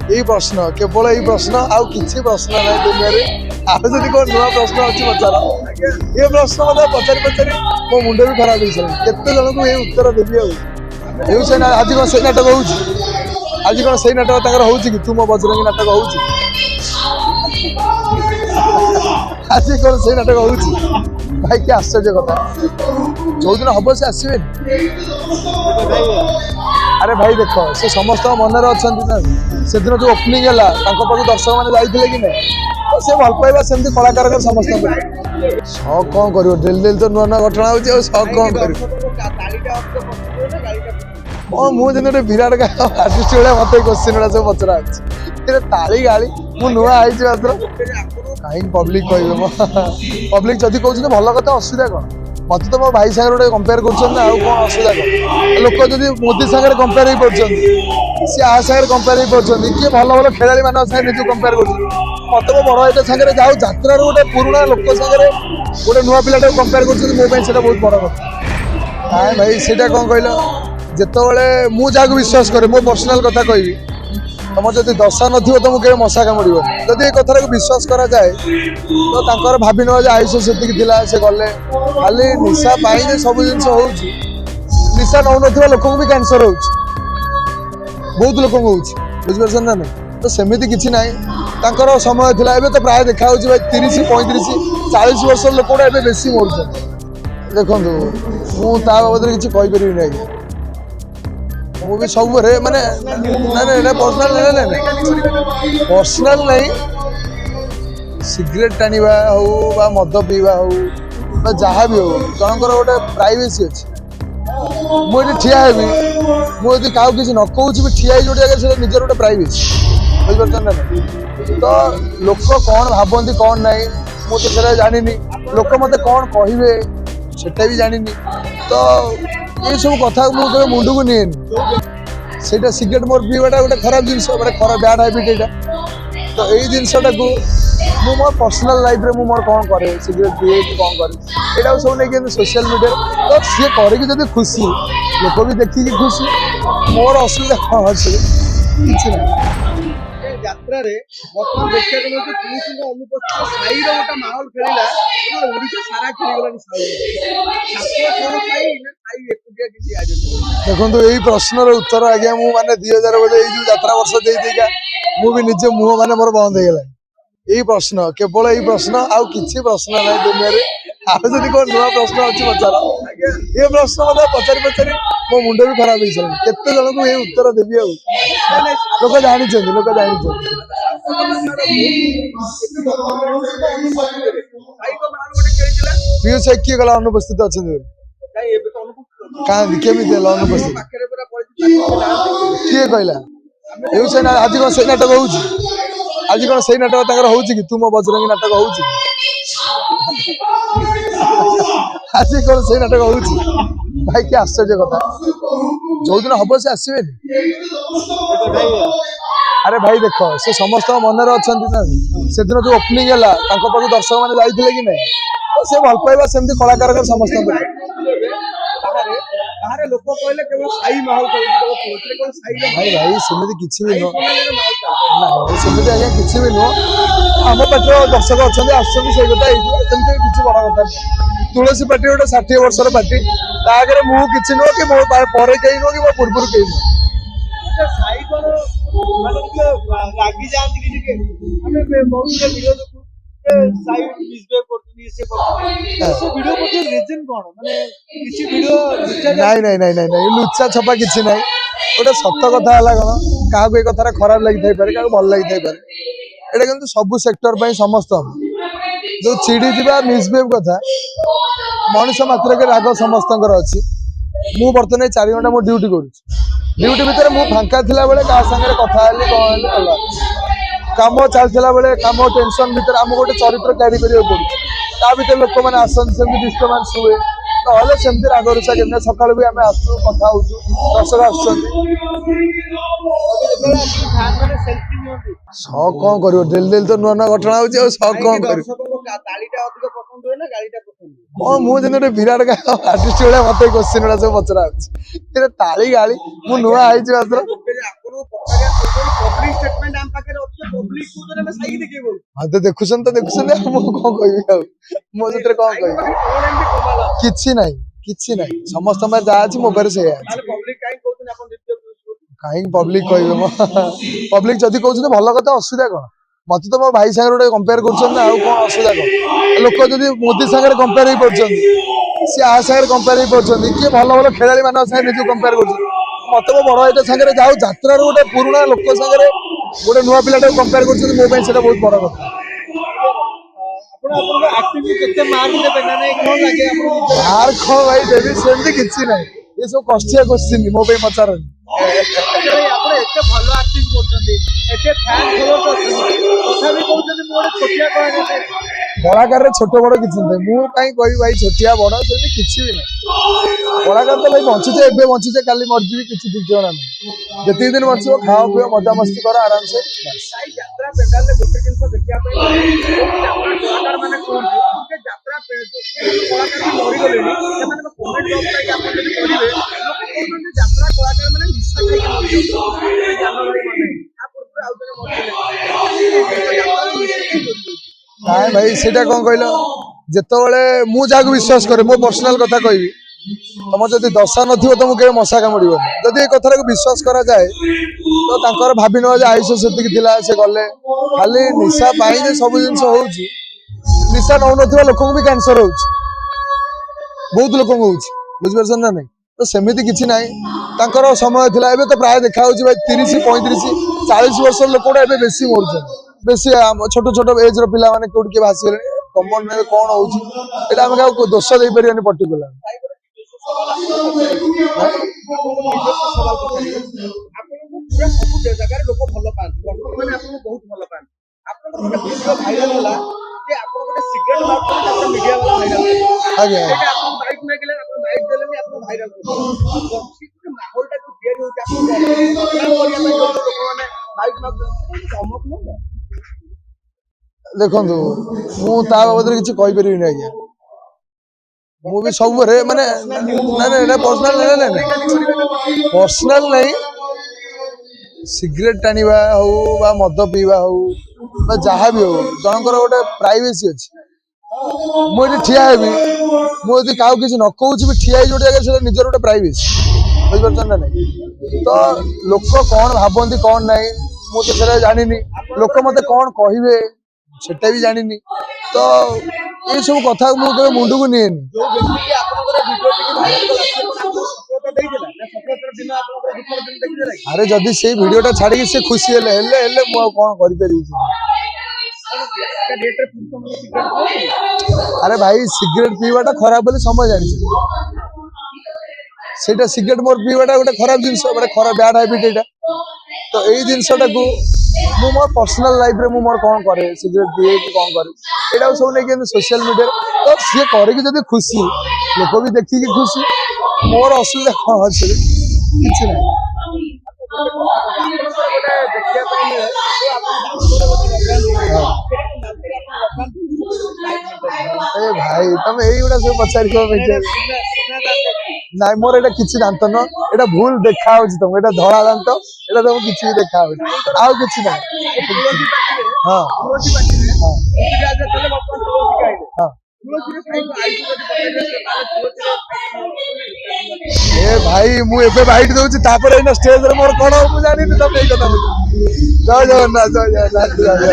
यही प्रश्न केवल यही प्रश्न आउ किसी प्रश्न ना दुनिया रे आज जदि कोन नुआ प्रश्न अछि पचार ये प्रश्न मते पचारि पचारि मो मुंड भी खराब होई सर केते जन को ए उत्तर देबी आ एउ से ना आज कोन से नाटक होउची आज कोन से नाटक ताकर होउची कि तू मो बजरंगी नाटक होउची आज कोन से नाटक होउची भाई के आश्चर्य कथा जो दिन हम से आसबे अरे भाई देख से समस्त मन अच्छा से दिन जो ओपनिंग है पाक दर्शक मैंने जाइए कि नहीं तो से भल पाइबा सेमती कलाकार समस्त शौक कौन कर डेली डेली तो नुआ नुआ घटना हो शौक कौन कर मुझे विराट आर्टिस्ट भाया मत क्वेश्चन गुड़ा सब पचरा ताली गाड़ी मुझे नुआ आई मात्र कहीं पब्लिक कहे पब्लिक जदि कहते भल कथा असुविधा कौन मत तो मो भाई सागर गोटे कंपेयर कर असुविधा कौन लोक जब मोदी सागर कंपेयर हो सी आ सागर कंपेयर हो किए भल भल खेला मान निज कंपेयर कर मत मो बड़ भाई सागर जाऊ यात्रा गोटे पुराणा लोक सागर गोटे नुआ पिलाटा कंपेयर कर बहुत बड़ कथा ना भाई सीटा कौन कहल जिते मुझे विश्वास करे मो पर्सनाल कथा कहबी तुम जब दशा नथिबो तो मुझे मशा कामुड़ जदि कथा विश्वास करा जाए तो भावी न आयुष से से गले खाली निशा पाई सब जिन हो निशा नौ लोक भी कैंसर हो बहुत लोक बुझिपार ना नहीं तो सेमती किसी ना समय था एवं तो प्राय देखा भाई 30-35-40 वर्ष लोक गुड़ा बेसी मरुच देखो मुझे बाबद किसी कहीपर नहीं वो भी सब माने पर्सनाल नहीं सिगरेट टाणिबा हो मद पीवा हो जहाँ भी हो जनकर गोटे प्राइवेसी अच्छे मुझे ठिया हेबी मुझे क्या किसी न कौच भी ठिया जो जगह निजर गोटे प्राइवेसी बुझिपार ना तो लोक कौन भावती कौन ना मुझे जानी लोक मत कौन कहे सेटा भी जानी तो ये सब कथा मुझे मुंड को नहीं से सिगरेट मोर पीवाटा गोटे खराब जिन खराब बैड हैबिट यहाँ तो यही जिनसा को मो पर्सनाल लाइफ रे मोर कौन करे सिगरेट पीए कि कौन करे यहाँ सब नहीं सोशल मीडिया तो सी कर खुशी लोक भी देखिए खुशी मोर असुविधा कौन अच्छे किसी ना यात्रा रे बर्तमान देखा गला अनुपस्थित साई गोटे माहौल खेला ओडिशा सारा देखो यही प्रश्न उत्तर आज्ञा मुझे 2000 बोधे यात्रा वर्ष देगा मुझे निजे मुह मैंने मोर बंद हो गला यही प्रश्न केवल यही प्रश्न आउ किसी प्रश्न ना दुनिया रे आज जदि कोन नुआ प्रश्न अच्छी पचार ये प्रश्न मत पचारि पचारि मो मुंड भी खराब हो सर केते जन को ये उत्तर देबी लोक जानी लोक जानी पीयूष किए गला अनुपस्थित अच्छा केमी अनुपस्थित किए कहला ये से आज कौन से नाटक हो आज कौन से नाटक हो कि तू मो बजरंगी नाटक हो आज कौन से नाटक हो भाई के आश्चर्य कथा जो दिन हम से आसबे अरे भाई देख से समस्त मन अच्छा से दिन जो ओपनिंग है पाक दर्शक मैंने जाइए कि नहीं तो से भल पाइबा सेमती कलाकार समस्त लोक कहले केवल साई माहौल भाई भाई सेमती किसी भी नुह सेमती आज्ञा किसी भी नुह आम पार्टी दर्शक अच्छा आसुँच किसी बड़ कथा तुलसी पार्टी गोटे 60 वर्षर पार्टी आगे मुझे किसी नुह कि मो पर कहीं नुह कि मो पूर्व कहीं नुह साई रागी जाती साई लुचा छपा किसी ना गोटे सत कथा है कौन क्या कथा खराब लगी था क्या भल लगी था यहाँ कि सब सेक्टर पर समस्त जो चिड़ी जा मिसबिहेव कथा मनीष मात्र के राग समस्त अच्छी मु बर्तमान 4 घंटा मो ड्यूटी ड्यूटी भितर मु फांका थिला बेले का संगे कथा हेली कौन हेली काम चलता बेले कम टेंशन भितर आम गोटे चरित्र क्यारी करा पड़े भितर लोक मैंने आसती डिस्टर्बांस हुए तो सेमती राग रुषा के सका भी आम आसू कथा दर्शक शौक कौन कर डेली डेली तो नुआ नुआ घटना हो शौक कौन कर କଣ ମୁଁ ଯେମିତି ଗୋଟେ ବିରାଟ ଆର୍ଟିଷ୍ଟ ଭଳିଆ ମତେ କୋଶ୍ଚିନ୍ ଗୁଡା ସବୁ ପଚରା ହଉଛି। ଏରେ ତାଳି ଗାଳି ମୁଁ ନୂଆ ହେଇଛି ମାତ୍ର। ପବ୍ଲିକ ଷ୍ଟେଟମେଣ୍ଟ ଆମ ପାଖରେ ଅଛି, ପବ୍ଲିକ କହୁଛନ୍ତି ଆମେ ସାଇକି ଦେଖେଇବୁ। ମତେ ଦେଖୁଛନ୍ତି ତ ଦେଖୁଛନ୍ତି ଆଉ ମୁଁ କଣ କହିବି ଆଉ ମୋ ସେଥିରେ କଣ କହିବି। କଣ ଏମିତି କମାଲ କିଛି ନାହିଁ କିଛି ନାହିଁ ସମସ୍ତଙ୍କ ପାଖରେ ଯାହା ଅଛି ମୋ ପାଖରେ ସେଇଆ ଅଛି। ତାହେଲେ ପବ୍ଲିକ କାହିଁ କହୁଛନ୍ତି ଆପଣ ଦ୍ୱିତୀୟ ପୁରୁଷ? କାହିଁକି ପବ୍ଲିକ କହିବେ ମ ପବ୍ଲିକ ଯଦି କହୁଛନ୍ତି ଭଲ କଥା, ଅସୁବିଧା କଣ? ମତେ ତ ମୋ ଭାଇ ସାଙ୍ଗରେ ଗୋଟେ କମ୍ପେୟାର କରୁଛନ୍ତି ନା, ଆଉ କଣ ଅସୁବିଧା କଣ? ଲୋକ ଯଦି ମୋଦି ସାଙ୍ଗରେ କମ୍ପେୟାର ହେଇ ପାରୁଛନ୍ତି, ସିଏ ଆ ସାଙ୍ଗରେ କମ୍ପେୟାର ହେଇ ପାରୁଛନ୍ତି, କିଏ ଭଲ ଭଲ ଖେଳାଳି ମାନଙ୍କ ସାଙ୍ଗରେ ନିଜକୁ କମ୍ପେୟାର କରୁଛନ୍ତି। ମତେ ମୋ ବଡ ଭାଇଟା ସାଙ୍ଗରେ ଯାଉ ଯାତ୍ରାରୁ ଗୋଟେ ପୁରୁଣା ଲୋକ ସାଙ୍ଗରେ ଗୋଟେ ନୂଆ ପିଲାଟାକୁ କମ୍ପେୟାର କରୁଛନ୍ତି, ମୋ ପାଇଁ ସେଟା ବହୁତ ବଡ କଥା। ଆପଣ ଆପଣଙ୍କ ଆକ୍ଟିଂକୁ କେତେ ମାର୍କ ଦେବେ? ନା ନାଇଁ କଣ ଲାଗେ ଆପଣ ନିଜର? ଆର କଣ ଭାଇ ଦେବି, ସେମିତି କିଛି ନାହିଁ। ଏ ସବୁ କଷ୍ଟିଆ କୋଶ୍ଚିନ୍ ମୋ ପାଇଁ ପଚାରନି। ଆପଣ ଏତେ ଭଲ ଆକ୍ଟିଂ କରୁଛନ୍ତି, ଏତେ ଫ୍ୟାନ୍ ଫଲୋଅର୍ସ ଅଛନ୍ତି, ତଥାପି କହୁଛନ୍ତି ମୁଁ ଗୋଟେ ଛୋଟିଆ କଳାକାର। କଳାକାରରେ ଛୋଟ ବଡ କିଛି ନାହିଁ। ମୁଁ କାହିଁ କହିବି ଭାଇ ଛୋଟିଆ ବଡ, ସେମିତି କିଛି ବି ନାହିଁ। କଳାକାର ତ ଭାଇ ବଞ୍ଚୁଛେ, ଏବେ ବଞ୍ଚୁଛେ, କାଲି ମରିଯିବି, କିଛି ଠିକଣା ନାହିଁ। ଯେତିକି ଦିନ ବଞ୍ଚିବ ଖାଅ ପିଅ ମଜାମସ୍ତି କର ଆରାମସେ। ଭାଇ ଯାତ୍ରା ପେଣ୍ଡାଲରେ ଗୋଟେ ଜିନିଷ ଦେଖିବା ପାଇଁ ମିଳେ, ଯାତ୍ରା କଳାକାର ମାନେ କୁହନ୍ତି ଯେ ଯାତ୍ରା କଳାକାର ବି ମରିଗଲେଣି, ସେମାନଙ୍କ କମେଣ୍ଟ ବକ୍ସ ଯାଇକି ଆପଣ ଯଦି ପଢିବେ, ଲୋକ କହୁଛନ୍ତି ଯାତ୍ରା କଳାକାର ମାନେ ନିଶା ଖାଇକି ମରିଯାଉଛନ୍ତି, ଜ୍ଞାନ ଭାଇ ମାନେ ଆ ପୂର୍ବରୁ ଆଉ ଜଣେ ମରିଥିଲେ। ଯାତ୍ରାରେ ନିଶା କାହିଁ କରୁଛନ୍ତି? ନାଇଁ ଭାଇ ସେଇଟା କଣ କହିଲ, ଯେତେବେଳେ ମୁଁ ଯାହାକୁ ବିଶ୍ୱାସ କରେ, ମୋ ପର୍ସନାଲ କଥା କହିବି, ତମର ଯଦି ଦଶା ନଥିବ ତମକୁ କେବେ ମଶା କାମୁଡିବନି। ଯଦି ଏ କଥାଟାକୁ ବିଶ୍ୱାସ କରାଯାଏ ତ ତାଙ୍କର ଭାବି ନେବା ଯେ ଆୟୁଷ ସେତିକି ଥିଲା, ସେ ଗଲେ। ଖାଲି ନିଶା ପାଇଁ ଯେ ସବୁ ଜିନିଷ ହଉଛି, ନିଶା ନଉନଥିବା ଲୋକଙ୍କୁ ବି କ୍ୟାନ୍ସର ହଉଛି, ବହୁତ ଲୋକଙ୍କୁ ହଉଛି, ବୁଝିପାରୁଛନ୍ତି ନା ନାଇଁ? ତ ସେମିତି କିଛି ନାହିଁ, ତାଙ୍କର ସମୟ ଥିଲା। ଏବେ ତ ପ୍ରାୟ ଦେଖା ହଉଛି ଭାଇ 30, 35, 40 ବର୍ଷର ଲୋକଗୁଡା ଏବେ ବେଶୀ ମରୁଛନ୍ତି। ବେଶୀ ଛୋଟ ଛୋଟ ଏଜ ର ପିଲାମାନେ କୋଉଠି କିଏ ଭାସିଗଲେଣି। କମନ ଏବେ କଣ ହଉଛି ଏଇଟା ଆମେ କାହାକୁ ଦୋଷ ଦେଇପାରିବାନି ପର୍ଟିକୁଲାର। ଆପଣଙ୍କୁ ନିଜସ୍ୱ ସୱାଲ ପଚାରିବି, ଆପଣଙ୍କୁ ପୁରା ସବୁ ଜାଗାରେ ଲୋକ ଭଲ ପାଆନ୍ତି, ଦର୍ଶକ ମାନେ ଆପଣଙ୍କୁ ବହୁତ ଭଲ ପାଆନ୍ତି। ଆପଣଙ୍କର ଗୋଟେ ଭିଡିଓ ଭାଇରାଲ ହେଲା ଯେ ଆପଣ ଗୋଟେ ସିଗାରେଟ ମାରୁଛନ୍ତି, ତାପରେ ମିଡିଆ ବାଲା ଭାଇରାଲ କଲେ। ଆଜ୍ଞା ସେଇଟା ଆପଣ ବାଇକ୍ ମାଗିଲେ, ଆପଣ ବାଇକ୍ ଦେଲେନି, ଆପଣ ଭାଇରାଲ କରୁଛନ୍ତି। ମାହୋଲଟା ଯୋଉ ତିଆରି ହଉଛି, ଆପଣଙ୍କୁ ବଦନାମ କରିବା ପାଇଁ ଯୋଉ ଲୋକମାନେ ବାଇକ୍ ମାଗୁଛନ୍ତି, ସେଟା ଗୋଟେ ଧମକ ନୁହଁ? ଦେଖନ୍ତୁ ମୁଁ ତା ବାବଦରେ କିଛି କହିପାରିବିନି ଆଜ୍ଞା। ମୁଁ ବି ସବୁରେ ମାନେ ନାଇଁ ନାଇଁ ଏଇଟା ପର୍ସନାଲ ନାଇଁ ପର୍ସନାଲ ନାହିଁ। ସିଗରେଟ ଟାଣିବା ହଉ ବା ମଦ ପିଇବା ହଉ ବା ଯାହା ବି ହଉ, ଜଣଙ୍କର ଗୋଟେ ପ୍ରାଇଭେସି ଅଛି। ମୁଁ ଏଠି ଠିଆ ହେବି, ମୁଁ ଯଦି କାହାକୁ କିଛି ନ କହୁଛି ବି ଠିଆ ହେଇଛି ଗୋଟେ ଜାଗାରେ, ସେଟା ନିଜର ଗୋଟେ ପ୍ରାଇଭେସି, ବୁଝିପାରୁଛନ୍ତି ନା ନାଇଁ? ତ ଲୋକ କଣ ଭାବନ୍ତି କଣ ନାହିଁ ମୁଁ ତ ସେଟା ଜାଣିନି। ଲୋକ ମତେ କଣ କହିବେ ସେଟା ବି ଜାଣିନି। ତ ଏଇ ସବୁ କଥା ମୁଁ କେବେ ମୁଣ୍ଡକୁ ନିଏନି। ଯୋଉ ବ୍ୟକ୍ତିକି ଆପଣଙ୍କର ଭିଡିଓଟିକି ଭାଇରାଲ କଲା, ସେ କଣ ଆପଣଙ୍କୁ ସଫଳତା ଦେଇଥିଲା? ନା ସଫଳତାର ଦିନ ଆପଣଙ୍କର ଦୁଃଖର ଦିନ ଦେଖିଦେଲା କି? ଆରେ ଯଦି ସେଇ ଭିଡିଓଟା ଛାଡିକି ସେ ଖୁସି ହେଲେ ମୁଁ ଆଉ କଣ କରିପାରିବି? ଆଜିକା ଡେଟରେ ପୁରୁଷମାନେ ସିଗାରେଟ ପିଉଛନ୍ତି? ଆରେ ଭାଇ ସିଗରେଟ ପିଇବାଟା ଖରାପ ବୋଲି ସମସ୍ତେ ଜାଣିଛନ୍ତି। ସେଇଟା ସିଗରେଟ ମୋର ପିଇବାଟା ଗୋଟେ ଖରାପ ଜିନିଷ, ଗୋଟେ ଖରାପ ବ୍ୟାଡ ହାବିଟ ଏଇଟା। ତ ଏଇ ଜିନିଷଟାକୁ ମୁଁ ମୋ ପର୍ସନାଲ ଲାଇଫରେ ମୁଁ ମୋର କଣ କରେ, ସିଗରେଟ ପିଏ କି କଣ କରେ, ଏଇଟାକୁ ସବୁ ନେଇକି ଏମିତି ସୋସିଆଲ ମିଡିଆରେ। ତ ସିଏ କରିକି ଯଦି ଖୁସି, ଲୋକ ବି ଦେଖିକି ଖୁସି, ମୋର ଅସୁବିଧା କଣ ଅଛି? କିଛି ନାହିଁ। ଆପଣଙ୍କର ଗୋଟେ ଦେଖିବା ପାଇଁ ମିଳେ, ଯୋଉ ଆପଣ ଦାନ୍ତରେ ଗୋଟେ ଲଗାନ୍ତି, ସେଟାକୁ ଦାନ୍ତରେ ଆପଣ ଲଗାନ୍ତି, ଏ ଭାଇ ତମେ ଏଇଗୁଡା ସବୁ ପଚାରିବ ସୁନା ଦାନ୍ତ। ନାଇଁ ମୋର ଏଇଟା କିଛି ଦାନ୍ତ ନୁହଁ, ଏଇଟା ଭୁଲ ଦେଖା ହଉଛି ତମକୁ, ଏଇଟା ଧଳା ଦାନ୍ତ, ଏଇଟା ତମକୁ କିଛି ବି ଦେଖା ହଉଛି, ଆଉ କିଛି ନାହିଁ। ତୁଳସୀ ପାଟିରେ, ହଁ ତୁଳସୀ ପାଟିରେ, ହଁ ଋତୁରାଜ ଯେତେବେଳେ ବର୍ତ୍ତମାନ ତୁଳସୀ ଖାଇଲେ, ହଁ। ତୁଳସୀରେ ସାଇକୁ ଆଇକୁ ଯଦି ପଚାରିବେ, ତାହେଲେ ତୁଳସୀରେ ଏ ଭାଇ ମୁଁ ଏବେ ବାଇଟ ଦଉଛି, ତାପରେ ଏଇନା ଷ୍ଟେଜରେ ମୋର କଣ ହବ ମୁଁ ଜାଣିନି। ତମେ ଏଇ କଥା ଜୟ ଜଗନ୍ନାଥ, ଜୟ ଜଗନ୍ନାଥ।